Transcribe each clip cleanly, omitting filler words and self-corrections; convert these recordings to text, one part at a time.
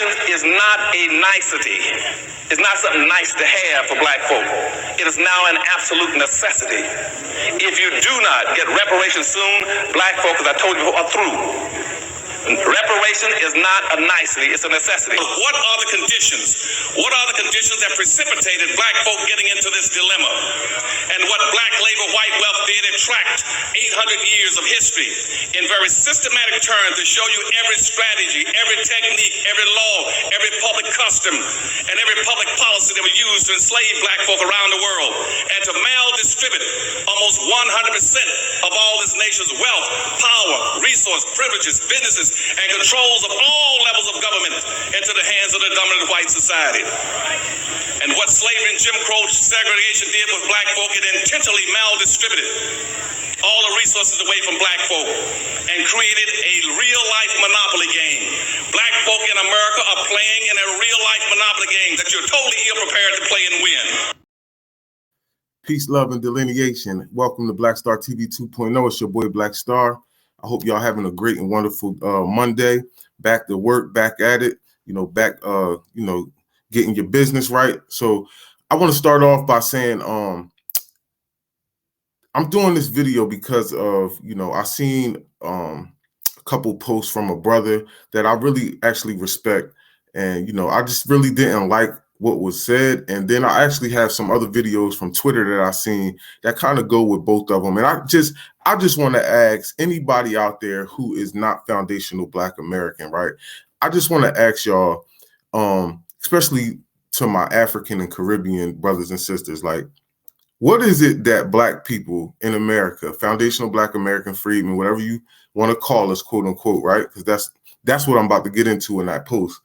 is not a nicety. It's not something nice to have for black folk. It is now an absolute necessity. If you do not get reparations soon, black folk, as I told you before, are through. Reparation is not a nicety, it's a necessity. What are the conditions? What are the conditions that precipitated black folk getting into this dilemma? And what black labor, white wealth did, it tracked 800 years of history in very systematic terms to show you every strategy, every technique, every law, every public custom, and every public policy that was used to enslave black folk around the world and to maldistribute almost 100% of all this nation's wealth, power, resource, privileges, businesses, and controls of all levels of government into the hands of the dominant white society. And what slavery and Jim Crow segregation did with black folk, it intentionally maldistributed all the resources away from black folk and created a real-life monopoly game. Black folk in America are playing in a real-life monopoly game that you're totally ill-prepared to play and win. Peace, love, and delineation. Welcome to Black Star TV 2.0. It's your boy Black Star. I hope y'all having a great and wonderful Monday. Back to work, back at it, back, getting your business right. So I want to start off by saying I'm doing this video because of, I seen a couple posts from a brother that I really actually respect. And, I just really didn't like what was said. And then I actually have some other videos from Twitter that I seen that kind of go with both of them. And I just want to ask anybody out there who is not foundational Black American, right? I just want to ask y'all, especially to my African and Caribbean brothers and sisters, like, what is it that Black people in America, foundational Black American freedmen, whatever you want to call us, quote unquote, right? Because that's what I'm about to get into in that post.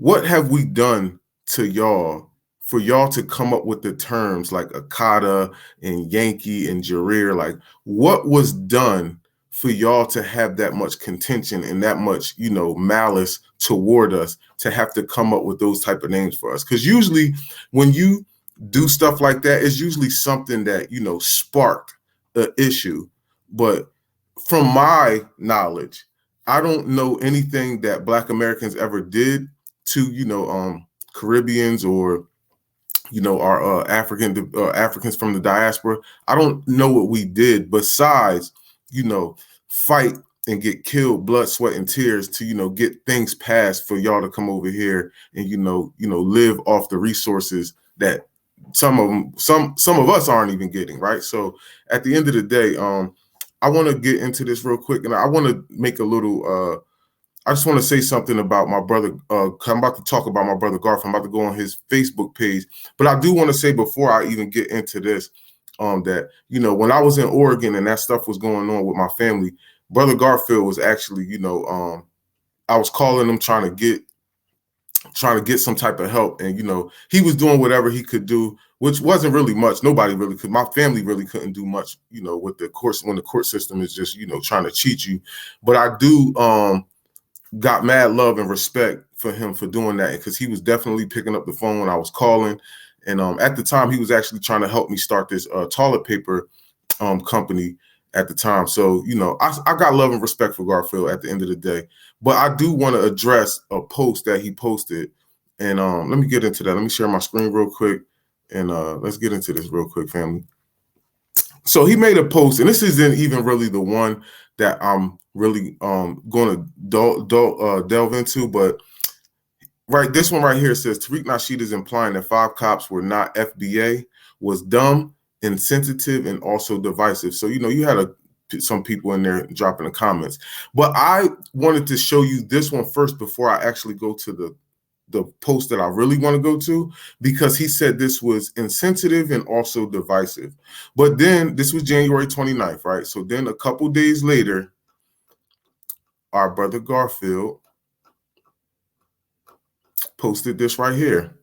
What have we done to y'all for y'all to come up with the terms like Akata and Yankee and Jareer? Like, what was done for y'all to have that much contention and that much, malice toward us to have to come up with those type of names for us? Because usually when you do stuff like that, it's usually something that, sparked the issue. But from my knowledge, I don't know anything that Black Americans ever did to, Caribbeans or, our Africans from the diaspora. I don't know what we did besides, fight and get killed, blood, sweat, and tears to, get things passed for y'all to come over here and, live off the resources that some of us aren't even getting, right? So at the end of the day, I want to get into this real quick, and I want to make a little I just want to say something about my brother. I'm about to talk about my brother Garth. I'm about to go on his Facebook page. But I do want to say before I even get into this, that, when I was in Oregon and that stuff was going on with my family, Brother Garfield was actually, I was calling him trying to get some type of help. And, he was doing whatever he could do, which wasn't really much. Nobody really could. My family really couldn't do much, with the course when the court system is just, trying to cheat you. But I do got mad love and respect for him for doing that, because he was definitely picking up the phone when I was calling. And at the time, he was actually trying to help me start this toilet paper company at the time. So, I got love and respect for Garfield at the end of the day. But I do want to address a post that he posted. And let me get into that. Let me share my screen real quick. And let's get into this real quick, family. So he made a post, and this isn't even really the one that I'm really going to delve into, but this one right here says Tariq Nasheed is implying that 5 cops were not FBA, was dumb, insensitive, and also divisive. So, you had some people in there dropping the comments, but I wanted to show you this one first before I actually go to the post that I really want to go to, because he said this was insensitive and also divisive. But then this was January 29th, right? So then a couple days later, our brother Garfield posted this right here.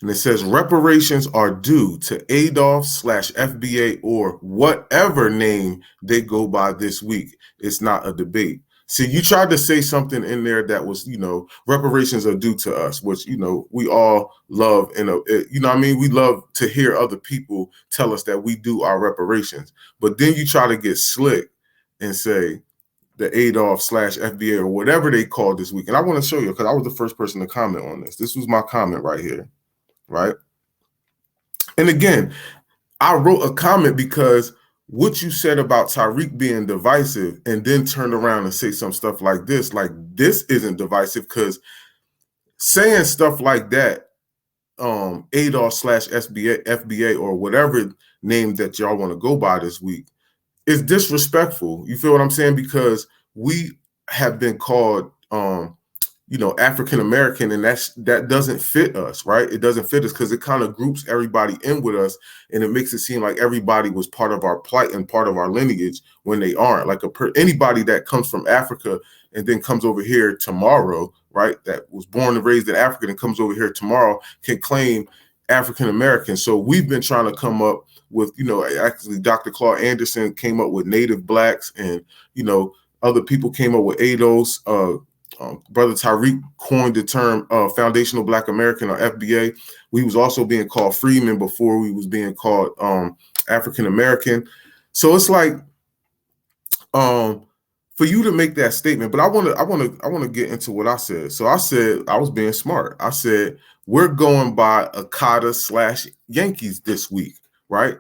And it says, reparations are due to Adolf/FBA or whatever name they go by this week. It's not a debate. See, you tried to say something in there that was, reparations are due to us, which, we all love. And, we love to hear other people tell us that we do our reparations. But then you try to get slick and say the Adolf/FBA or whatever they called this week. And I want to show you, because I was the first person to comment on this. This was my comment right here, right? And again, I wrote a comment because what you said about Tariq being divisive and then turn around and say some stuff like this isn't divisive, because saying stuff like that, Adolf/FBA or whatever name that y'all want to go by this week, is disrespectful. You feel what I'm saying? Because we have been called, African American, and that doesn't fit us, right? It doesn't fit us because it kind of groups everybody in with us, and it makes it seem like everybody was part of our plight and part of our lineage when they aren't. Like anybody that comes from Africa and then comes over here tomorrow, right? That was born and raised in Africa and comes over here tomorrow can claim African American. So we've been trying to come up with, actually Dr. Claude Anderson came up with Native Blacks, and, other people came up with ADOS. Brother Tariq coined the term Foundational Black American, or FBA. We was also being called Freedmen before we was being called African American. So it's like, for you to make that statement, but I want to get into what I said. So I said I was being smart. I said we're going by Akata/Yankees this week, right?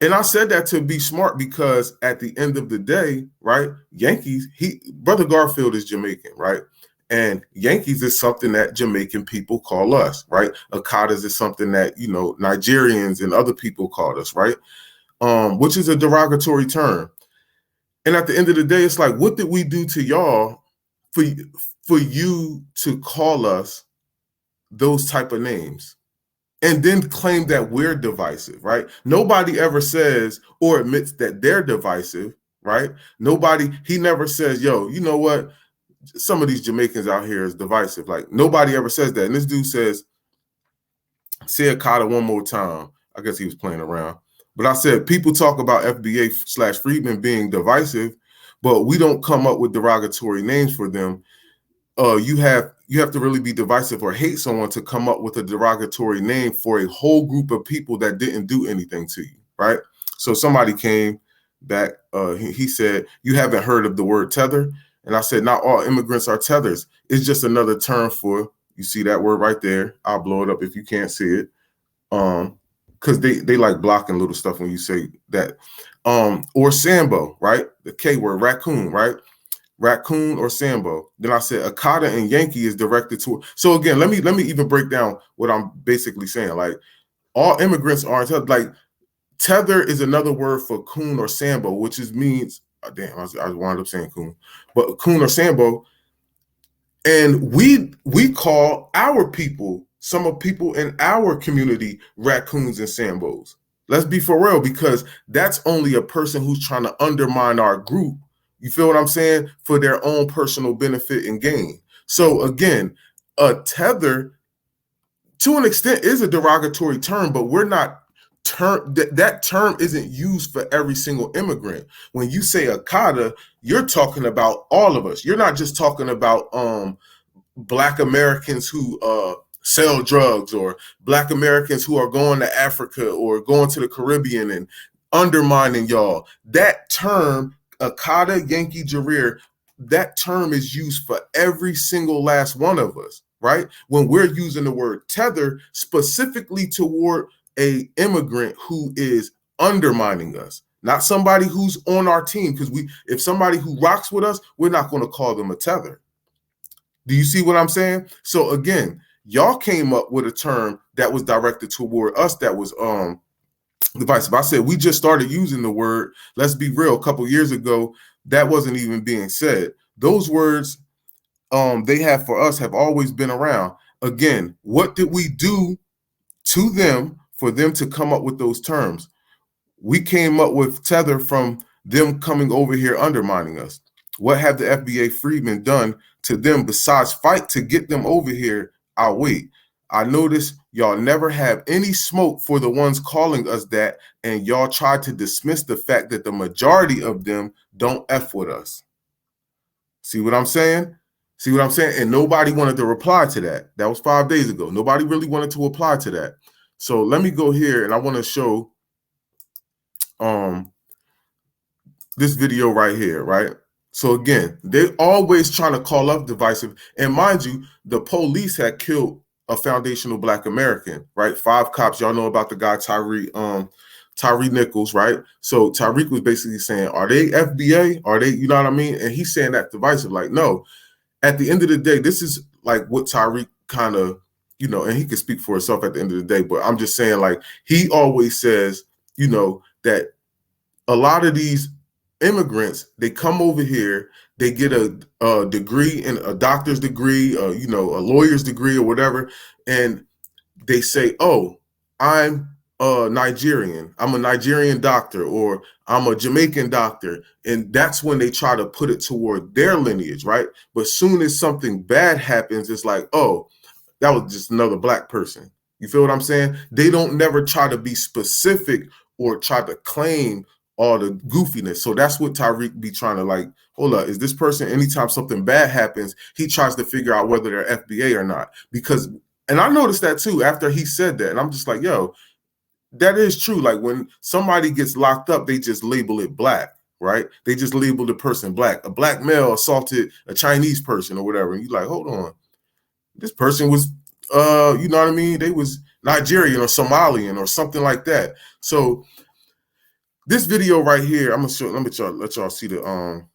And I said that to be smart because at the end of the day, right, Yankees, Brother Garfield is Jamaican, right? And Yankees is something that Jamaican people call us, right? Akatas is something that, Nigerians and other people call us, right? Which is a derogatory term. And at the end of the day, it's like, what did we do to y'all for you to call us those type of names? And then claim that we're divisive, right? Nobody ever says or admits that they're divisive, right? He never says, yo, you know what? Some of these Jamaicans out here is divisive. Like, nobody ever says that. And this dude says, say Akata one more time. I guess he was playing around. But I said, people talk about FBA/Freedmen being divisive, but we don't come up with derogatory names for them. You have to really be divisive or hate someone to come up with a derogatory name for a whole group of people that didn't do anything to you, right? So somebody came back, he said, you haven't heard of the word tether? And I said, not all immigrants are tethers. It's just another term for, you see that word right there? I'll blow it up if you can't see it. Because they like blocking little stuff when you say that. Or Sambo, right? The K word, raccoon, right? Raccoon or Sambo. Then I said Akata and Yankee is directed to. So again, let me even break down what I'm basically saying. Like, all immigrants aren't like, tether is another word for coon or Sambo, which means I wound up saying coon, but coon or Sambo. And we call our people, some of people in our community, raccoons and Sambos. Let's be for real, because that's only a person who's trying to undermine our group. You feel what I'm saying? For their own personal benefit and gain. So again, a tether, to an extent, is a derogatory term, but we're not that term isn't used for every single immigrant. When you say Akata, you're talking about all of us. You're not just talking about Black Americans who sell drugs, or Black Americans who are going to Africa or going to the Caribbean and undermining y'all. That term, Akata, Yankee, Jareer, that term is used for every single last one of us, right? When we're using the word tether specifically toward a immigrant who is undermining us, not somebody who's on our team, because if somebody who rocks with us, we're not going to call them a tether. Do you see what I'm saying? So again, y'all came up with a term that was directed toward us that was divisive. I said we just started using the word. Let's be real. A couple years ago, that wasn't even being said. Those words they have for us have always been around. Again, what did we do to them for them to come up with those terms? We came up with tether from them coming over here undermining us. What have the FBA Freedmen done to them besides fight to get them over here? I'll wait. I notice y'all never have any smoke for the ones calling us that, and y'all try to dismiss the fact that the majority of them don't F with us. See what I'm saying? See what I'm saying? And nobody wanted to reply to that. That was 5 days ago. Nobody really wanted to reply to that. So let me go here, and I want to show this video right here, right? So again, they're always trying to call up divisive. And mind you, the police had killed a foundational Black American, right? 5 cops. Y'all know about the guy Tyree Nichols, right? So Tariq was basically saying, are they FBA? Are they, you know what I mean? And he's saying that divisive. Like, no, at the end of the day, this is like what Tariq kind of, you know, and he can speak for himself at the end of the day, but I'm just saying, like, he always says, you know, that a lot of these immigrants, they come over here, they get a degree, and a doctor's degree, you know, a lawyer's degree or whatever, and they say, oh, I'm a Nigerian, I'm a Nigerian doctor, or I'm a Jamaican doctor. And that's when they try to put it toward their lineage, right? But soon as something bad happens, it's like, oh, that was just another Black person. You feel what I'm saying? They don't never try to be specific or try to claim all the goofiness. So that's what Tariq be trying to, like, hold up, is this person, anytime something bad happens, he tries to figure out whether they're FBA or not. Because, and I noticed that too after he said that, and I'm just like, yo, that is true. Like, when somebody gets locked up, they just label it Black, right? They just label the person Black. A Black male assaulted a Chinese person or whatever. And you're like, hold on, this person was, you know what I mean? They was Nigerian or Somalian or something like that. So this video right here, I'm gonna show, let y'all see the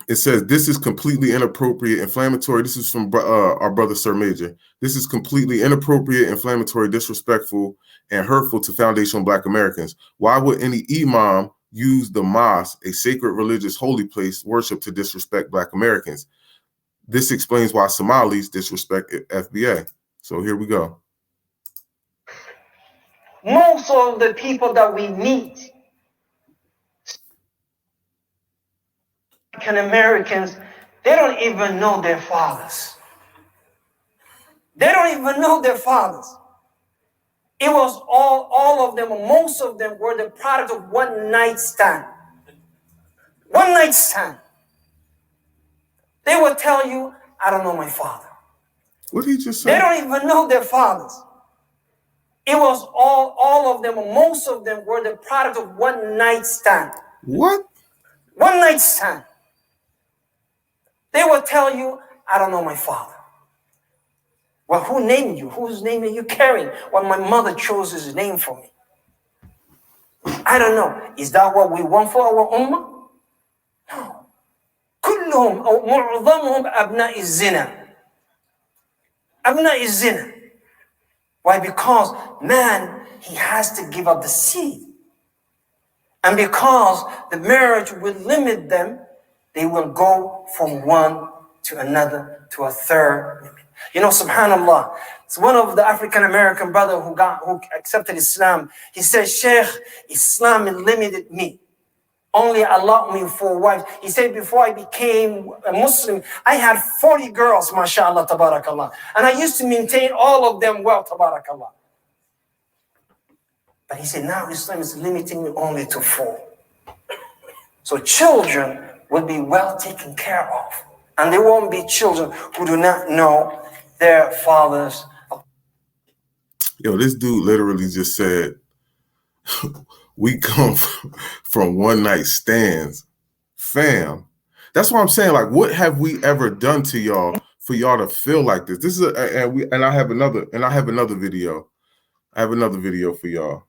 it says, this is completely inappropriate, inflammatory. This is from our brother Sir Major. This is completely inappropriate, inflammatory, disrespectful, and hurtful to foundational Black Americans. Why would any imam use the mosque, a sacred religious holy place, worship, to disrespect Black Americans? This explains why Somalis disrespect FBA. So here we go. Most of the people that we meet, African Americans, they don't even know their fathers. They don't even know their fathers. It was all of them, most of them were the product of one night stand. One night stand. They will tell you, I don't know my father. What did he just say? They don't even know their fathers. It was all of them, most of them were the product of one night stand. What? One night stand. They will tell you, I don't know my father. Well, who named you? Whose name are you carrying? Well, my mother chose his name for me. I don't know. Is that what we want for our ummah? No. كلهم أو معظمهم أبناء الزنا. أبناء الزنا. Why? Because man, he has to give up the seed. And because the marriage will limit them, they will go from one to another to a third. You know, subhanallah, it's one of the African American brother who accepted Islam. He said, Sheikh, Islam limited me. Only allowed me 4 wives. He said, before I became a Muslim, I had 40 girls, mashallah, tabarakallah. And I used to maintain all of them well, tabarakallah. But he said, now Islam is limiting me only to 4. So children will be well taken care of. And there won't be children who do not know their fathers. Yo, this dude literally just said, we come from one night stands. Fam. That's what I'm saying. Like, what have we ever done to y'all for y'all to feel like this? This is I have another video. I have another video for y'all.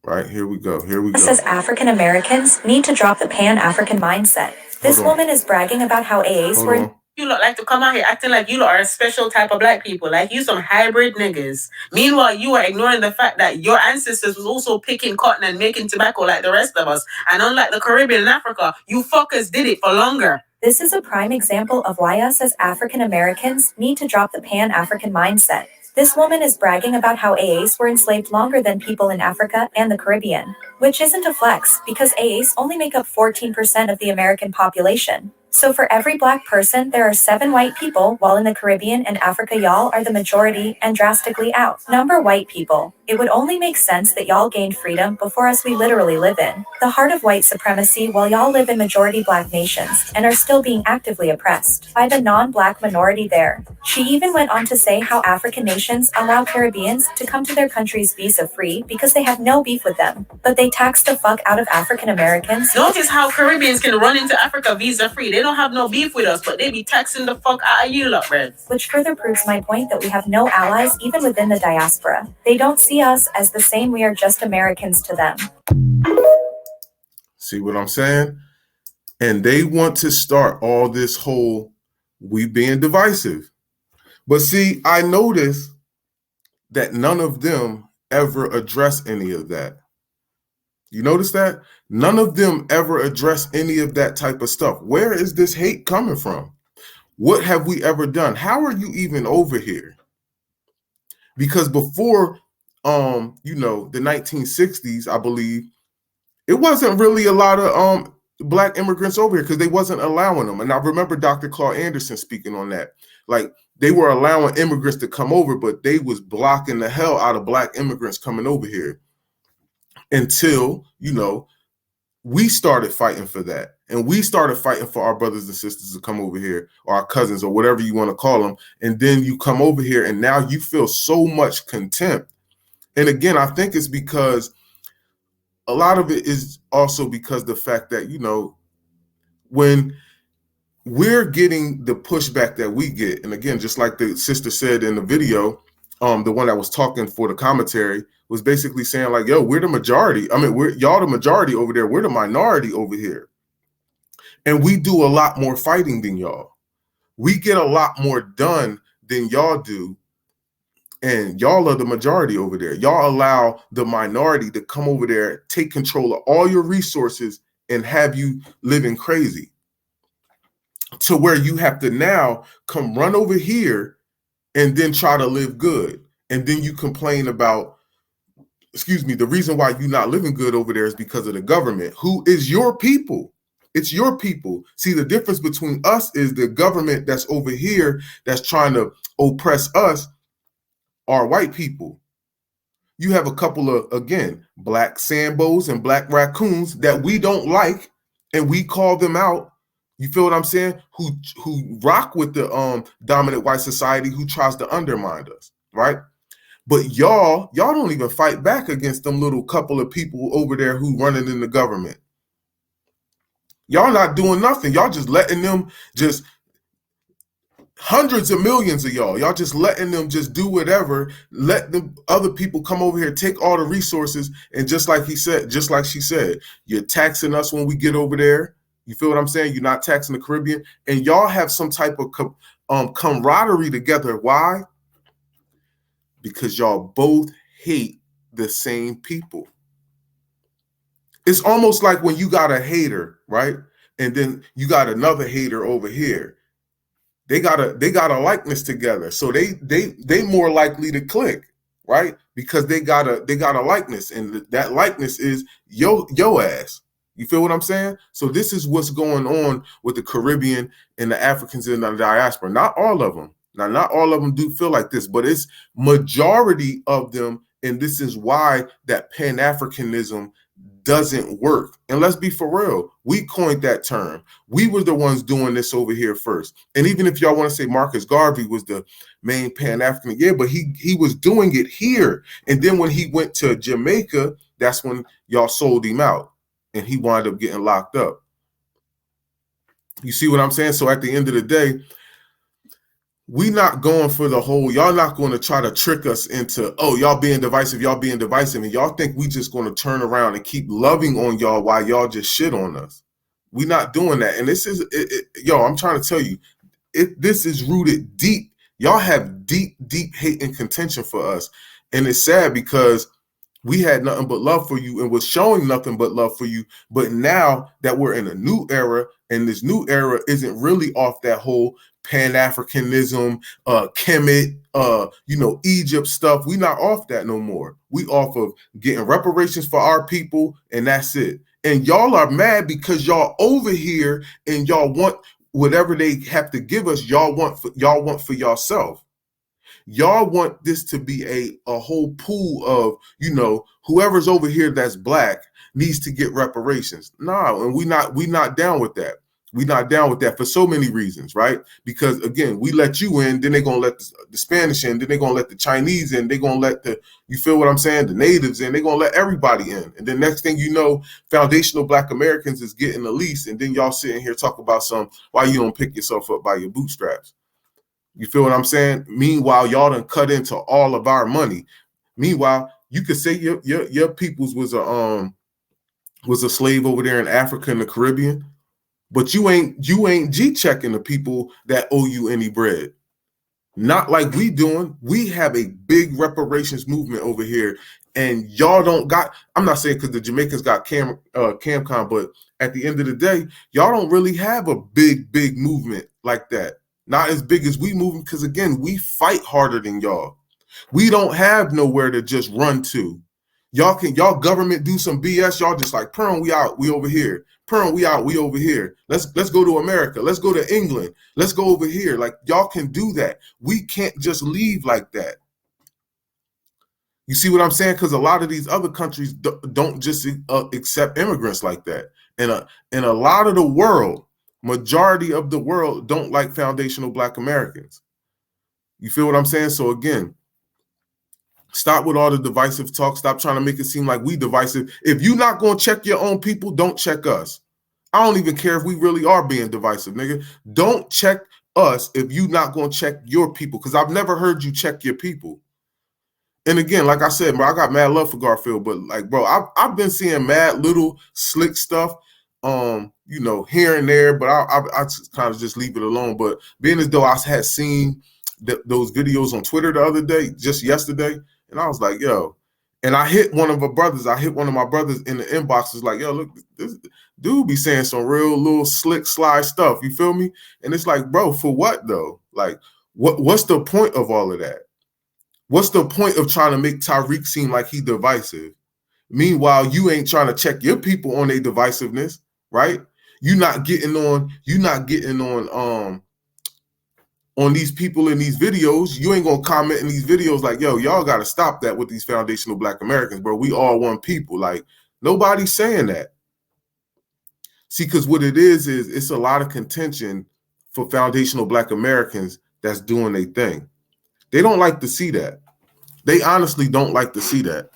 Right, here we go. Here we go. It says African Americans need to drop the pan-African mindset. This woman is bragging about how AAs were. You look like to come out here acting like you lot are a special type of Black people, like you some hybrid niggas. Meanwhile, you are ignoring the fact that your ancestors was also picking cotton and making tobacco like the rest of us. And unlike the Caribbean and Africa, you fuckers did it for longer. This is a prime example of why us as African Americans need to drop the pan-African mindset. This woman is bragging about how AAs were enslaved longer than people in Africa and the Caribbean, which isn't a flex because AAs only make up 14% of the American population. So for every Black person, there are 7 white people, while in the Caribbean and Africa y'all are the majority and drastically outnumber white people. It would only make sense that y'all gained freedom before us we literally live in the heart of white supremacy while y'all live in majority Black nations and are still being actively oppressed by the non-Black minority there. She even went on to say how African nations allow Caribbeans to come to their countries visa-free because they have no beef with them, but they tax the fuck out of African Americans. Notice how Caribbeans can run into Africa visa-free. They don't have no beef with us, but they be taxing the fuck out of you lot, bruh. Which further proves my point that we have no allies even within the diaspora. They don't see us as the same, we are just Americans to them. See what I'm saying? And they want to start all this whole we being divisive. But see, I notice that none of them ever address any of that. You notice that? None of them ever address any of that type of stuff. Where is this hate coming from? What have we ever done? How are you even over here? Because before, the 1960s, I believe, it wasn't really a lot of Black immigrants over here because they wasn't allowing them. And I remember Dr. Claude Anderson speaking on that. Like, they were allowing immigrants to come over, but they was blocking the hell out of Black immigrants coming over here until, we started fighting for that. And we started fighting for our brothers and sisters to come over here, or our cousins, or whatever you want to call them. And then you come over here and now you feel so much contempt. And again, I think it's because a lot of it is also because the fact that, when we're getting the pushback that we get, and again, just like the sister said in the video, the one that was talking for the commentary was basically saying like, yo, we're the majority. I mean, y'all the majority over there. We're the minority over here. And we do a lot more fighting than y'all. We get a lot more done than y'all do. And y'all are the majority over there. Y'all allow the minority to come over there, take control of all your resources and have you living crazy. To where you have to now come run over here and then try to live good. And then you complain about, the reason why you're not living good over there is because of the government, who is your people. It's your people. See, the difference between us is the government that's over here that's trying to oppress us are white people. You have a couple of, again, Black Sambos and Black raccoons that we don't like, and we call them out. You feel what I'm saying? Who rock with the dominant white society who tries to undermine us, right? But y'all don't even fight back against them little couple of people over there who running in the government. Y'all not doing nothing. Y'all just letting them just hundreds of millions of y'all just letting them just do whatever, let the other people come over here, take all the resources. And just like she said, you're taxing us when we get over there. You feel what I'm saying? You're not taxing the Caribbean, and y'all have some type of camaraderie together. Why? Because y'all both hate the same people. It's almost like when you got a hater, right? And then you got another hater over here. They got a likeness together, so they more likely to click, right? Because they got a likeness, and that likeness is yo ass. You feel what I'm saying? So this is what's going on with the Caribbean and the Africans in the diaspora. Not all of them. Now, not all of them do feel like this, but it's majority of them, and this is why that pan-Africanism doesn't work. And let's be for real, we coined that term. We were the ones doing this over here first. And even if y'all want to say Marcus Garvey was the main Pan-African, yeah, but he was doing it here. And then when he went to Jamaica, that's when y'all sold him out and he wound up getting locked up. You see what I'm saying? So at the end of the day, we not going for the whole, y'all not going to try to trick us into, oh, y'all being divisive, and y'all think we just going to turn around and keep loving on y'all while y'all just shit on us. We not doing that. And this is, I'm trying to tell you, this is rooted deep. Y'all have deep, deep hate and contention for us. And it's sad because we had nothing but love for you and was showing nothing but love for you. But now that we're in a new era, and this new era isn't really off that whole Pan-Africanism, Kemet, Egypt stuff. We not off that no more. We off of getting reparations for our people, and that's it. And y'all are mad because y'all over here and y'all want whatever they have to give us. Y'all want for yourself. Y'all want this to be a whole pool of, whoever's over here that's black needs to get reparations. No, and we not down with that. We're not down with that for so many reasons, right? Because again, we let you in, then they're gonna let the Spanish in, then they're gonna let the Chinese in, they're gonna let you feel what I'm saying, the natives in, they're gonna let everybody in. And then next thing you know, foundational Black Americans is getting the lease, and then y'all sitting here talk about why you don't pick yourself up by your bootstraps. You feel what I'm saying? Meanwhile, y'all done cut into all of our money. Meanwhile, you could say your peoples was a slave over there in Africa and the Caribbean. But you ain't G-checking the people that owe you any bread. Not like we doing. We have a big reparations movement over here, and y'all don't got. I'm not saying because the Jamaicans got CAMCON, but at the end of the day, y'all don't really have a big movement like that. Not as big as we moving, because again, we fight harder than y'all. We don't have nowhere to just run to. Y'all government do some BS. Y'all just like, Perm, we out, we over here. Perm, we out, we over here. Let's go to America. Let's go to England. Let's go over here. Like, y'all can do that. We can't just leave like that. You see what I'm saying? Because a lot of these other countries don't just accept immigrants like that. And a lot of the world, majority of the world don't like foundational Black Americans. You feel what I'm saying? So again, stop with all the divisive talk. Stop trying to make it seem like we divisive. If you're not going to check your own people, don't check us. I don't even care if we really are being divisive, nigga. Don't check us if you're not going to check your people, because I've never heard you check your people. And again, like I said, bro, I got mad love for Garfield, but like, bro, I've been seeing mad little slick stuff, you know, here and there, but I kind of just leave it alone. But being as though I had seen those videos on Twitter the other day, just yesterday, and I was like, yo, and I hit one of my brothers in the inbox, was like, yo, look, this dude be saying some real little slick, sly stuff. You feel me? And it's like, bro, for what though? Like, what's the point of all of that? What's the point of trying to make Tariq seem like he divisive? Meanwhile, you ain't trying to check your people on their divisiveness, right? You're not getting on these people in these videos. You ain't gonna comment in these videos like, yo, y'all gotta stop that with these foundational Black Americans, bro. We all one people. Like, nobody's saying that. See, because what it is it's a lot of contention for foundational Black Americans that's doing their thing. They don't like to see that. They honestly don't like to see that.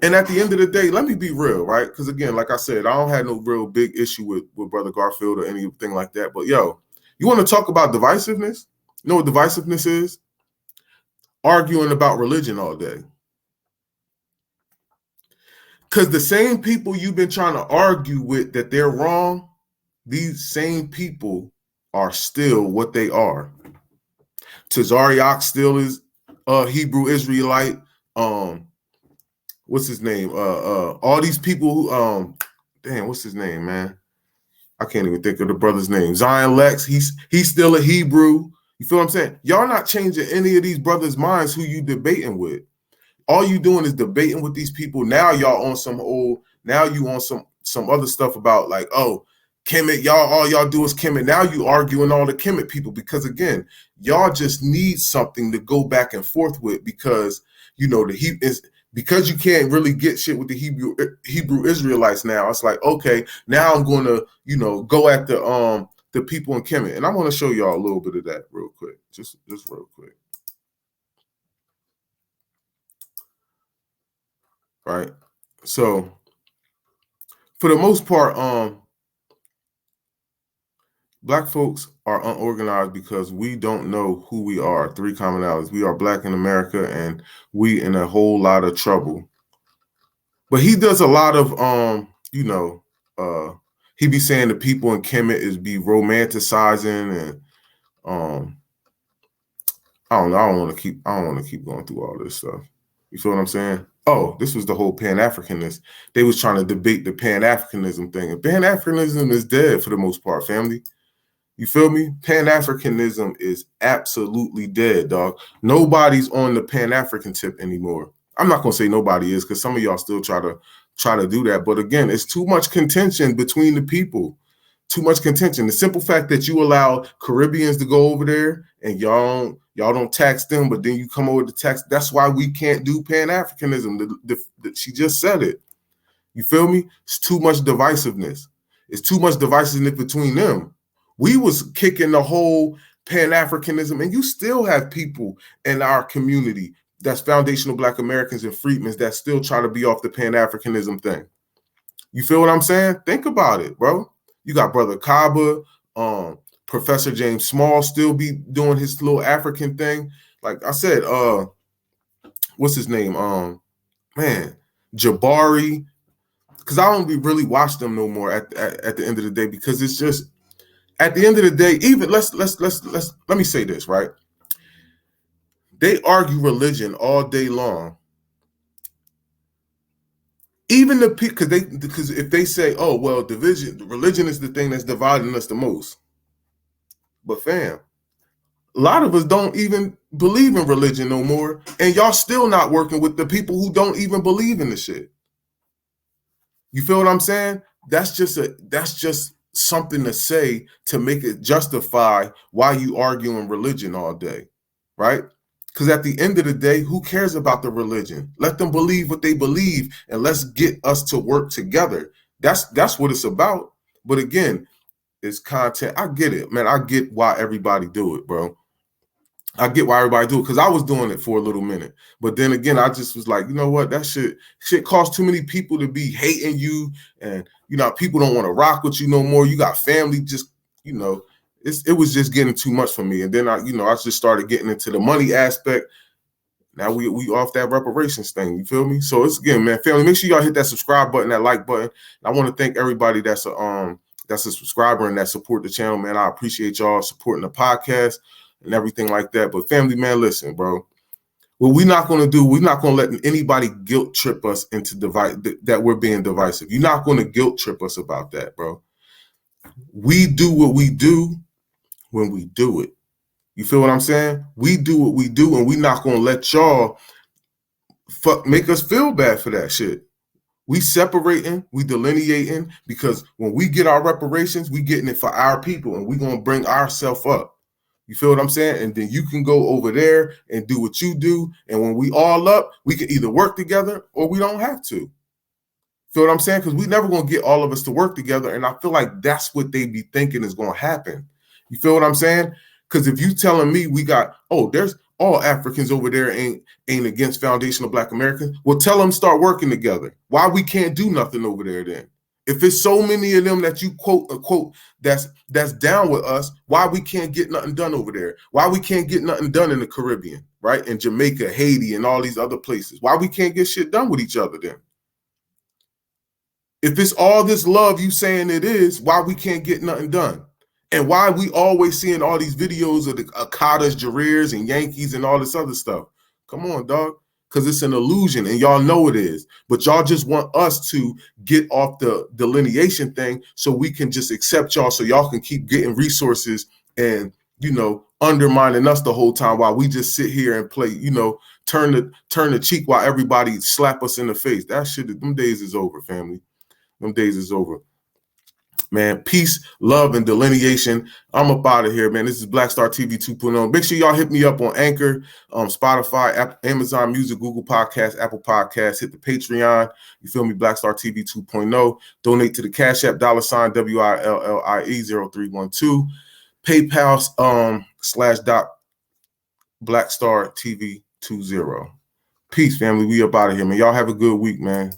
And at the end of the day, let me be real, right? Because again, like I said, I don't have no real big issue with Brother Garfield or anything like that. But yo, you want to talk about divisiveness? You know what divisiveness is? Arguing about religion all day. Because the same people you've been trying to argue with that they're wrong, these same people are still what they are. Tazariak still is Hebrew Israelite. What's his name? All these people who damn, what's his name, man? I can't even think of the brother's name. Zion Lex, he's still a Hebrew. You feel what I'm saying? Y'all not changing any of these brothers' minds who you debating with. All you doing is debating with these people. Now y'all on you on some other stuff about like, oh, Kemet, all y'all do is Kemet. Now you arguing all the Kemet people because again, y'all just need something to go back and forth with because you know because you can't really get shit with the Hebrew Israelites now. It's like, okay, now I'm going to, you know, go at the people in Kemet. And I want to show y'all a little bit of that real quick. Just real quick. Right. So for the most part, Black folks are unorganized because we don't know who we are. 3 commonalities. We are Black in America and we in a whole lot of trouble. But he does a lot of, you know, he be saying the people in Kemet is be romanticizing and I don't know. I don't want to keep going through all this stuff. You feel what I'm saying? Oh, this was the whole pan-Africanist. They was trying to debate the pan-Africanism thing. And pan-Africanism is dead for the most part, family. You feel me? Pan-Africanism is absolutely dead, dog. Nobody's on the Pan-African tip anymore. I'm not gonna say nobody is because some of y'all still try to do that. But again, it's too much contention between the people. Too much contention. The simple fact that you allow Caribbeans to go over there and y'all don't tax them, but then you come over to tax. That's why we can't do Pan-Africanism. She just said it. You feel me? It's too much divisiveness. It's too much divisiveness between them. We was kicking the whole pan-Africanism, and you still have people in our community that's foundational Black Americans and freedmen that still try to be off the pan-Africanism thing. You feel what I'm saying? Think about it, bro. You got Brother Kaba, Professor James Small still be doing his little African thing. Like I said, what's his name? Jabari. Because I don't really watch them no more at the end of the day, because it's just at the end of the day, even let me say this, right? They argue religion all day long. Even the people, because if they say, oh well, religion is the thing that's dividing us the most. But fam, a lot of us don't even believe in religion no more, and y'all still not working with the people who don't even believe in the shit. You feel what I'm saying? That's just something to say to make it justify why you arguing religion all day, right? Because at the end of the day, who cares about the religion? Let them believe what they believe, and let's get us to work together. That's what it's about. But again, it's content. I get it, man. I get why everybody do it, bro. I get why everybody do it, because I was doing it for a little minute. But then again, I just was like, you know what? That shit costs too many people to be hating you, and people don't want to rock with you no more. You got family, just it was just getting too much for me. And then I just started getting into the money aspect. Now we off that reparations thing. You feel me? So it's again, man, family. Make sure y'all hit that subscribe button, that like button. And I want to thank everybody that's a subscriber and that support the channel, man. I appreciate y'all supporting the podcast and everything like that. But family, man, listen, bro. What we're not going to do, we're not going to let anybody guilt trip us into that we're being divisive. You're not going to guilt trip us about that, bro. We do what we do when we do it. You feel what I'm saying? We do what we do, and we're not going to let y'all make us feel bad for that shit. We separating, we delineating, because when we get our reparations, we getting it for our people, and we're going to bring ourselves up. You feel what I'm saying? And then you can go over there and do what you do. And when we all up, we can either work together or we don't have to. Feel what I'm saying? Because we never going to get all of us to work together. And I feel like that's what they be thinking is going to happen. You feel what I'm saying? Because if you telling me we got, there's all Africans over there ain't against foundational Black Americans, well, tell them start working together. Why we can't do nothing over there then? If it's so many of them that you quote unquote that's down with us, why we can't get nothing done over there? Why we can't get nothing done in the Caribbean, right? In Jamaica, Haiti, and all these other places. Why we can't get shit done with each other then? If it's all this love you saying it is, why we can't get nothing done? And why we always seeing all these videos of the Akadas, Jarirs, and Yankees and all this other stuff? Come on, dog. Because it's an illusion, and y'all know it is. But y'all just want us to get off the delineation thing so we can just accept y'all, so y'all can keep getting resources and, undermining us the whole time while we just sit here and play, turn the cheek while everybody slap us in the face. That shit, them days is over, family. Them days is over. Man, peace, love, and delineation. I'm up out of here, man. This is Black Star TV 2.0. Make sure y'all hit me up on Anchor, Spotify, Amazon Music, Google Podcasts, Apple Podcasts. Hit the Patreon. You feel me? Black Star TV 2.0. Donate to the Cash App, $ WILLIE 0312. PayPal / Black Star TV 20. Peace, family. We up out of here, man. Y'all have a good week, man.